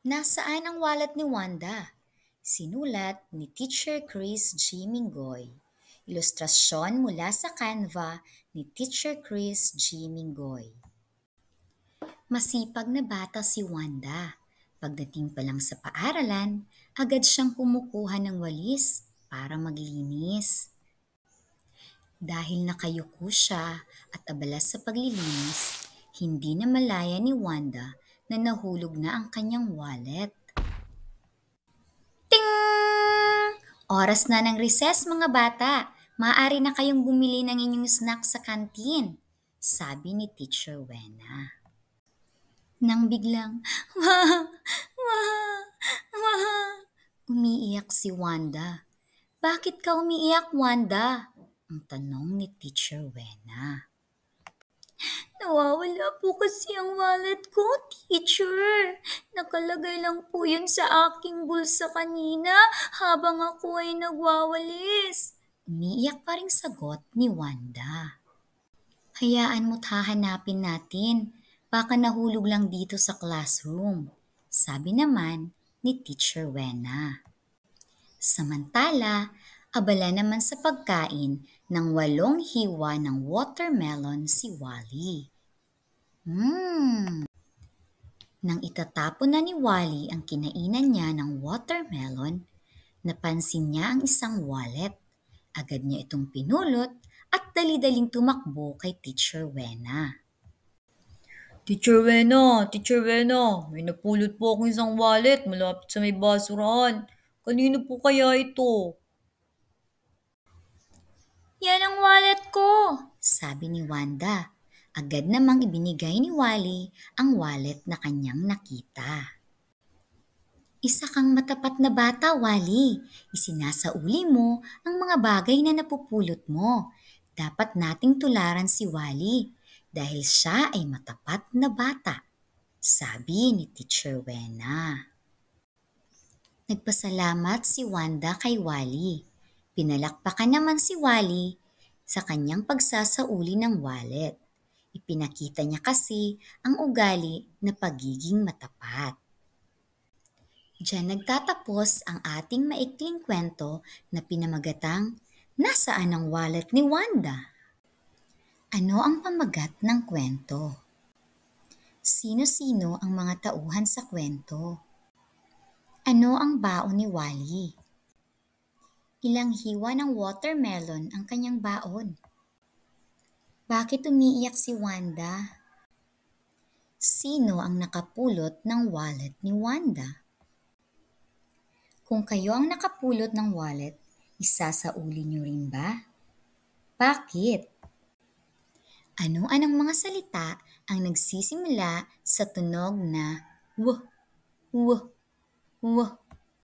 Nasaan ang wallet ni Wanda? Sinulat ni Teacher Chris G. Mingoy. Ilustrasyon mula sa Canva ni Teacher Chris G. Mingoy. Masipag na bata si Wanda. Pagdating pa lang sa paaralan, agad siyang kumukuha ng walis para maglinis. Dahil nakayuko siya at abala sa paglilinis, hindi na malaya ni Wanda na nahulog na ang kanyang wallet. Ting! Oras na ng recess mga bata. Maaari na kayong bumili ng inyong snack sa kantin, sabi ni Teacher Wena. Nang biglang, wah, wah, wah, umiiyak si Wanda. Bakit ka umiiyak, Wanda? Ang tanong ni Teacher Wena. Nawawala po kasi ang wallet ko, teacher. Nakalagay lang po yun sa aking bulsa kanina habang ako ay nagwawalis. Umiiyak pa rin sagot ni Wanda. Hayaan mo't hahanapin natin. Baka nahulog lang dito sa classroom. Sabi naman ni Teacher Wena. Samantala, abala naman sa pagkain ng 8 hiwa ng watermelon si Wally. Nang itatapon na ni Wally ang kinainan niya ng watermelon, napansin niya ang isang wallet. Agad niya itong pinulot at dali-daling tumakbo kay Teacher Wena. Teacher Wena, may napulot po akong isang wallet malapit sa may basurahan. Kanino po kaya ito? Yan ang wallet ko, sabi ni Wanda. Agad namang ibinigay ni Wally ang wallet na kanyang nakita. Isa kang matapat na bata, Wally. Isinasauli mo ang mga bagay na napupulot mo. Dapat nating tularan si Wally dahil siya ay matapat na bata, sabi ni Teacher Wena. Nagpasalamat si Wanda kay Wally. Pinalakpakan naman si Wally sa kanyang pagsasauli ng wallet. Ipinakita niya kasi ang ugali na pagiging matapat. Diyan nagtatapos ang ating maikling kwento na pinamagatang Nasaan ang wallet ni Wanda? Ano ang pamagat ng kwento? Sino-sino ang mga tauhan sa kwento? Ano ang baon ni Wally? Ilang hiwa ng watermelon ang kanyang baon? Bakit umiiyak si Wanda? Sino ang nakapulot ng wallet ni Wanda? Kung kayo ang nakapulot ng wallet, isasauli niyo rin ba? Bakit? Ano-anong mga salita ang nagsisimula sa tunog na w, w, w?